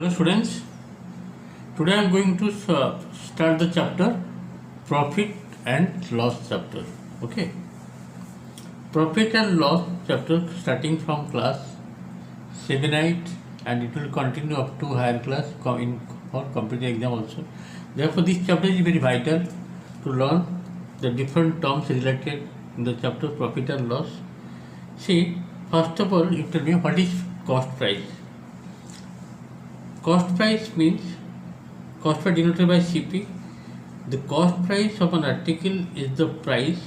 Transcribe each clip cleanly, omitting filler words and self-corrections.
Hello students, today I am going to start the chapter profit and loss chapter. Okay, profit and loss chapter starting from class 7 8 and it will continue up to higher class in for competitive exam also. Therefore, this chapter is very vital to learn the different terms related in the chapter profit and loss. See, first of all, you tell me what is cost price. Cost price means cost price denoted by CP. The cost price of an article is the price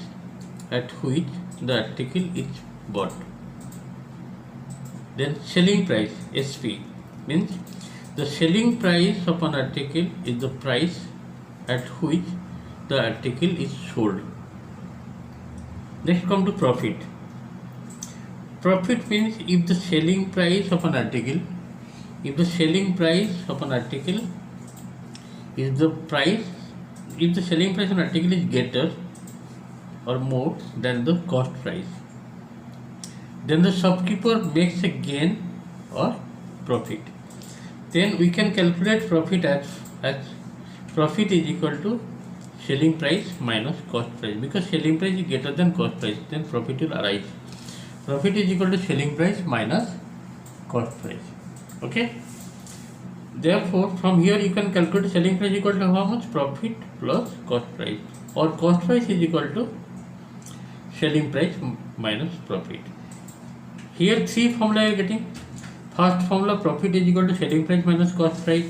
at which the article is bought. Then selling price SP means the selling price of an article is the price at which the article is sold. Next come to profit. Profit means if the selling price of an article is the price, if the selling price of an article is greater or more than the cost price, then the shopkeeper makes a gain or profit. Then we can calculate profit as profit is equal to selling price minus cost price, because selling price is greater than cost price, then profit will arise. Profit is equal to selling price minus cost price. Okay, therefore from here you can calculate selling price equal to how much? Profit plus cost price, or cost price is equal to selling price minus profit. Here three formula you are getting. First formula, profit is equal to selling price minus cost price.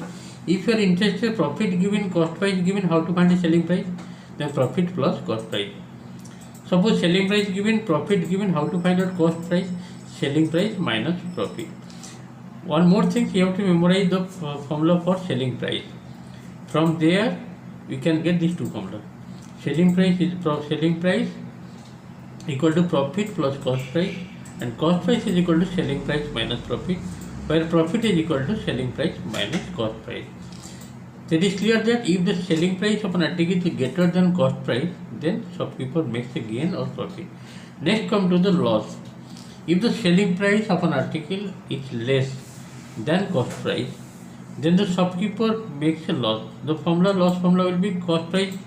If you are interested profit given, cost price given, how to find the selling price? Then profit plus cost price. Suppose selling price given, profit given, how to find out cost price? Selling price minus profit. One more thing, you have to memorize the formula for selling price. From there we can get these two formulas. Selling price is selling price equal to profit plus cost price, and cost price is equal to selling price minus profit, where profit is equal to selling price minus cost price. It is clear that if the selling price of an article is greater than cost price, then shopkeeper makes a gain or profit. Next come to the loss. If the selling price of an article is less than cost price, then the shopkeeper makes a loss. The loss formula will be cost price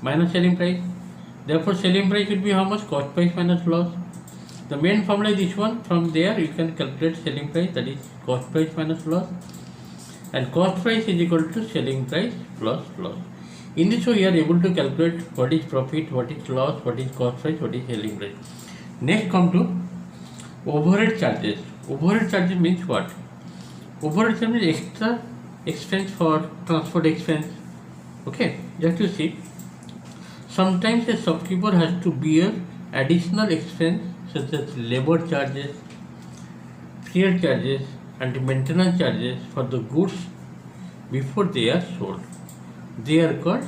minus selling price. Therefore selling price will be how much? Cost price minus loss. The main formula is this one. From there you can calculate selling price, that is cost price minus loss, and cost price is equal to selling price plus loss. In this way you are able to calculate what is profit, what is loss, what is cost price, what is selling price. Next come to overhead charges. Overhead charges means what? Overhead charge means extra expense for transport expense. Okay, just to see, sometimes a shopkeeper has to bear additional expense such as labor charges, fuel charges, and maintenance charges for the goods before they are sold. They are called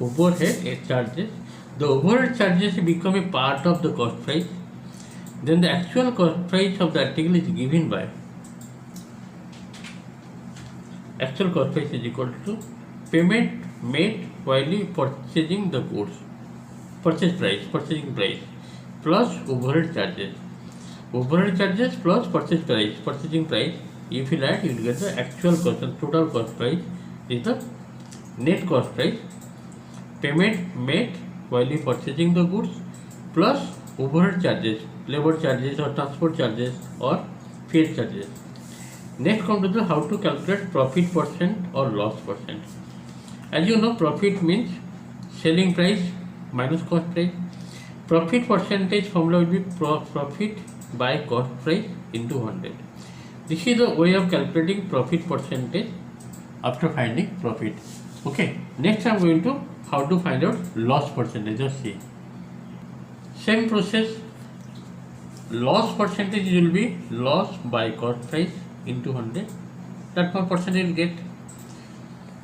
overhead charges. The overhead charges become a part of the cost price. Then the actual cost price of the article is given by actual cost price is equal to payment made while purchasing the goods, purchasing price plus overhead charges. Overhead charges plus purchasing price. If you add, you will get the actual cost. The total cost price is the net cost price. Payment made while purchasing the goods plus overhead charges, labor charges or transport charges or fuel charges. Next come to the how to calculate profit percent or loss percent. As you know, profit means selling price minus cost price. Profit percentage formula will be profit by cost price into 100. This is the way of calculating profit percentage after finding profit. Okay, next I am going to how to find out loss percentage. Just see, same process. Loss percentage will be loss by cost price into 100. That one percentage will get.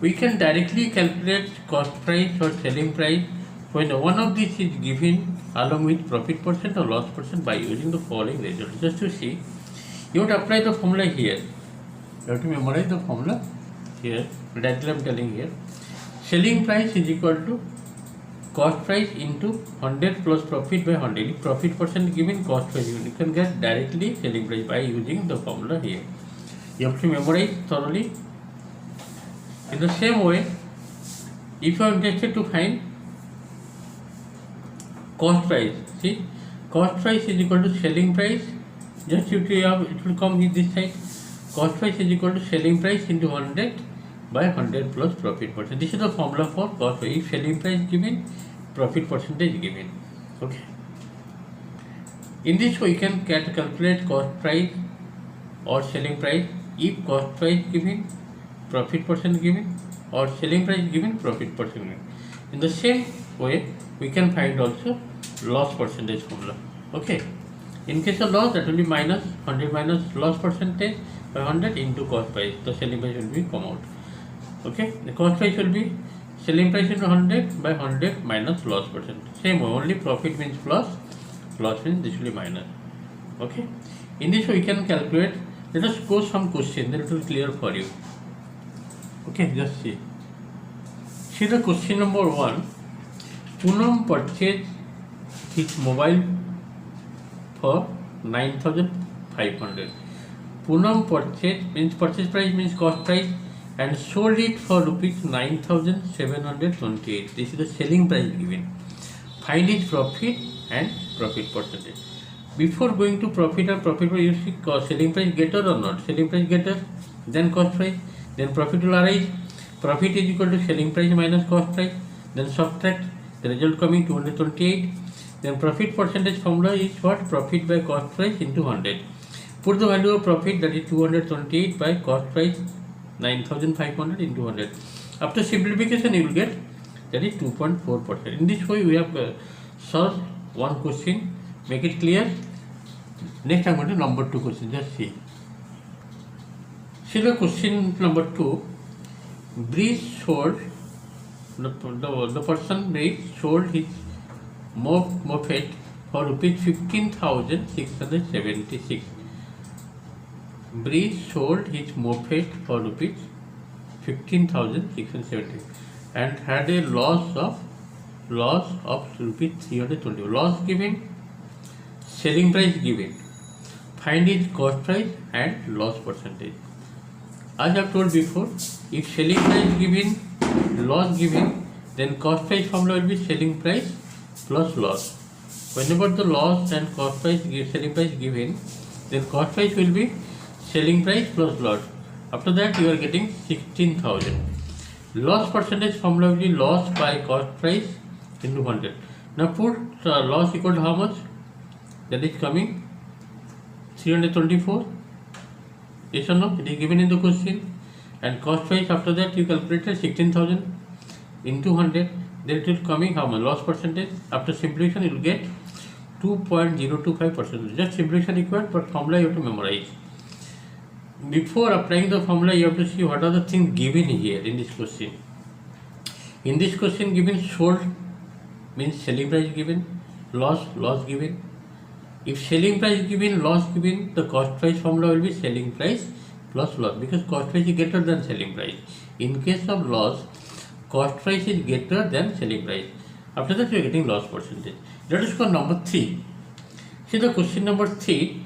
We can directly calculate cost price or selling price when one of these is given along with profit percent or loss percent by using the following result. Just to see, you have to apply the formula here. You have to memorize the formula here. Directly I am telling here. Selling price is equal to cost price into 100 plus profit by 100. If profit percent given, cost price given, you can get directly selling price by using the formula here. You have to memorize thoroughly In the same way, if you are interested to find cost price, see, cost price is equal to selling price. Just it will come in this side. Cost price is equal to selling price into 100 by 100 plus profit percent. This is the formula for cost price. If selling price given, profit percentage given. Okay. In this way, you can calculate cost price or selling price. If cost price given, profit percent given, or selling price given, profit percent given. In the same way, we can find also loss percentage formula. Okay. In case of loss, that will be minus 100 minus loss percentage by 100 into cost price. The selling price will be come out. Okay. The cost price will be selling price into 100 by 100 minus loss percent. Same way, only profit means plus, loss means this will be minus. Okay. In this way, we can calculate. Let us go some question, then it will clear for you. Okay, just see. See the question number 1. Poonam purchased his mobile for 9,500. Poonam purchase means purchase price means cost price and sold it for rupees 9,728. This is the selling price given. Find its profit and profit percentage. Before going to profit and profit, you see selling price getter or not? Selling price getter, then cost price, then profit will arise. Profit is equal to selling price minus cost price, then subtract the result coming 228. Then profit percentage formula is what? Profit by cost price into 100. Put the value of profit, that is 228 by cost price 9,500 into 100. After simplification, you will get that is 2.4%. In this way, we have solved one question. Make it clear. Next, I am going to number 2 question. Just see. See the question number 2. Breeze sold, the person Breeze sold his moped for rupees 15,676. Breeze sold his moped for rupees 15,676 and had a loss of rupees 320. Loss given, selling price given. Find its cost price and loss percentage. As I have told before, if selling price given, loss given, then cost price formula will be selling price plus loss. Whenever the loss and cost price selling price given, then cost price will be selling price plus loss. After that, you are getting 16,000. Loss percentage formula will be loss by cost price into 100. Now put loss equal to how much? That is coming 324. Yes or no? It is given in the question. And cost price, after that you calculated 16,000 into 100. Then it will coming how much? Loss percentage. After simplification, you will get 2.025%. Just simplification required, but formula you have to memorize. Before applying the formula, you have to see what are the things given here in this question. In this question, given sold means selling price given, loss given. If selling price given, loss given, the cost price formula will be selling price plus loss, because cost price is greater than selling price. In case of loss, cost price is greater than selling price. After that, you are getting loss percentage. Let us go number 3. See the question number 3.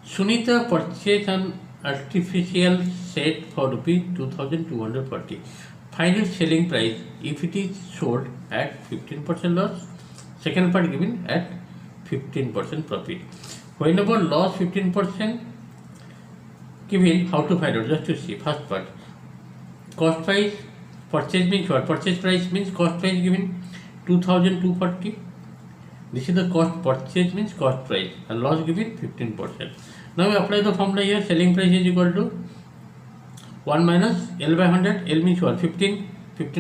Sunita purchased an artificial set for rupees 2,240. Find its selling price if it is sold at 15% loss. Second part given at 15% profit. Whenever loss 15% given, how to find out? Just to see. First part. Cost price, purchase means what? Purchase price means cost price given 2,240. This is the cost, purchase means cost price, and loss given 15%. Now we apply the formula here. Selling price is equal to 1 minus L by 100. L means what? 15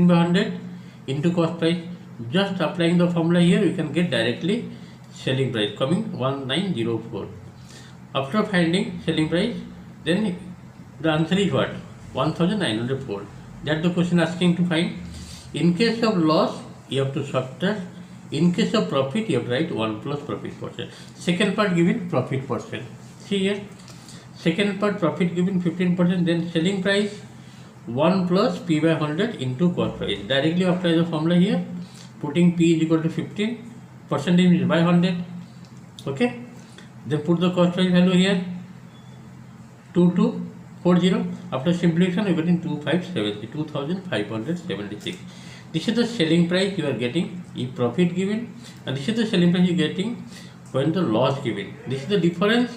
by 100 into cost price. Just applying the formula here, you can get directly selling price coming 1904. After finding selling price, then the answer is what? 1904. That's the question asking to find. In case of loss, you have to subtract. In case of profit, you have to write 1 plus profit percent. Second part given profit percent. See here. Second part profit given 15%, then selling price 1 plus P by 100 into cost price. Directly apply the formula here. Putting P is equal to 15, percentage is by 100. Okay. Then put the cost price value here. 22. 40. After simplification, you are getting 2576. This is the selling price you are getting if profit given, and this is the selling price you are getting when the loss given. This is the difference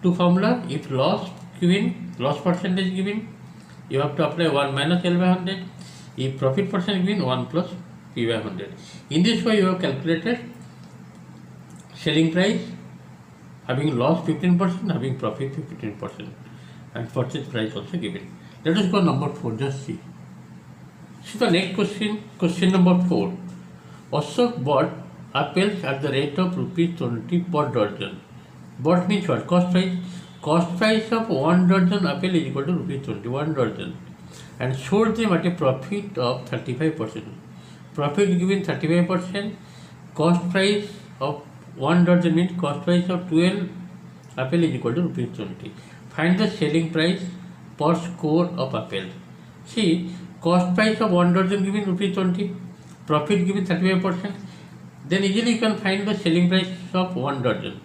to formula. If loss given, loss percentage given, you have to apply 1 minus L by 100. If profit percent given, 1 plus P by 100. In this way, you have calculated selling price having loss 15%, having profit 15%, and purchase price also given. Let us go number 4, just see. See the next question number 4. Ashok bought apples at the rate of rupees 20 per dozen. Bought means what? Cost price. Cost price of 1 dozen apple is equal to rupees 20, 1 dozen. And sold them at a profit of 35%. Profit given 35%. Cost price of 1 dozen means cost price of 12 apple is equal to rupees 20. Find the selling price per score of apple. See, cost price of 1 dozen given rupees 20, profit given 35%. Then easily you can find the selling price of 1 dozen.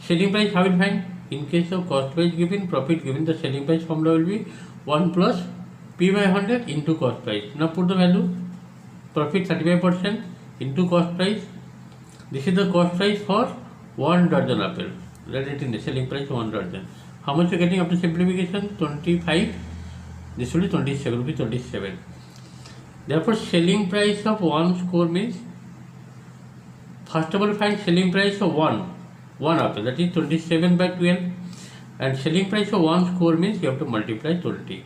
Selling price, how will find? In case of cost price given, profit given, the selling price formula will be 1 plus P by 100 into cost price. Now put the value, profit 35% into cost price. This is the cost price for 1 dozen apple. Let it in the selling price 1 dozen. How much you are getting after simplification? 25. This will be 27, rupees 27. Therefore, selling price of 1 score means, first of all, find selling price of 1 apple, that is 27 by 12. And selling price of 1 score means you have to multiply 20.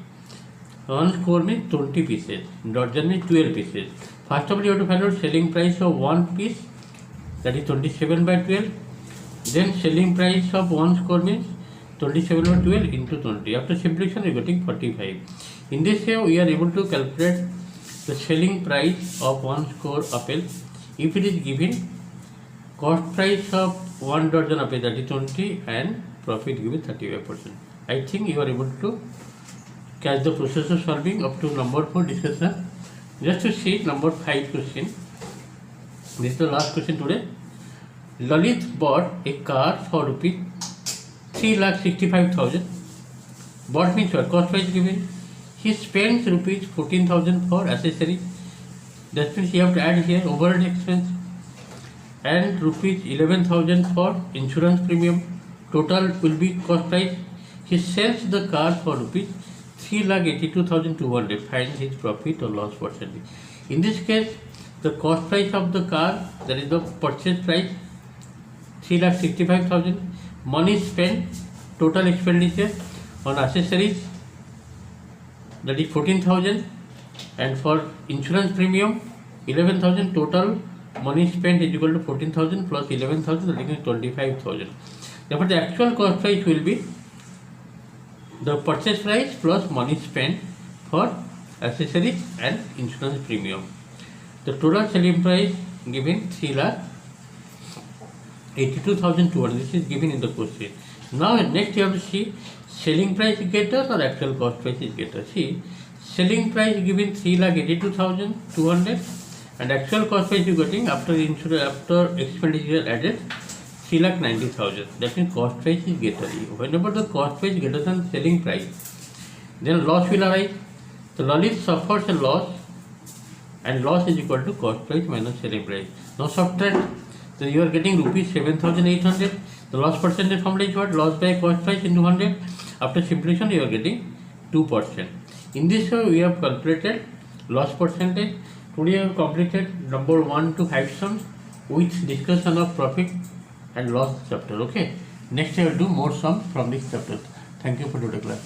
1 score means 20 pieces. Dozen means 12 pieces. First of all, you have to find out selling price of 1 piece, that is 27 by 12. Then selling price of 1 score means 27 by 12 into 20. After simplification, you are getting 45. In this way, we are able to calculate the selling price of 1 score apple if it is given cost price of 1 dozen apple, that is 20, and profit given 35%. I think you are able to catch the process of solving up to number 4 discussion. Just to see number 5 question. This is the last question today. Lalit bought a car for rupees 3,65,000. Bought means what? Cost price given. He spends rupees 14,000 for accessories. That means you have to add here overhead expense and rupees 11,000 for insurance premium. Total will be cost price. He sells the car for rupees 3,82,200. Find his profit or loss percentage. In this case, the cost price of the car, that is the purchase price, 3,65,000. Money spent, total expenditure on accessories, that is 14,000, and for insurance premium 11,000. Total money spent is equal to 14,000 plus 11,000, that is 25,000. Therefore, the actual cost price will be the purchase price plus money spent for accessories and insurance premium. The total selling price given 3,82,200. This is given in the question. Now next you have to see selling price is greater or actual cost price is greater. See, selling price given 3,82,200 and actual cost price you getting after expenditure added 3,90,000. That means cost price is greater. Whenever the cost price is greater than selling price, then loss will arise. The Lalit suffers a loss, and loss is equal to cost price minus selling price. Now subtract. So you are getting rupees 7,800. The loss percentage formula is what? Loss by cost price into 100. After simplification, you are getting 2%. In this way, we have calculated loss percentage. Today, we have completed number 1 to 5 sums with discussion of profit and loss chapter. Okay. Next, I will do more sums from this chapter. Thank you for today's class.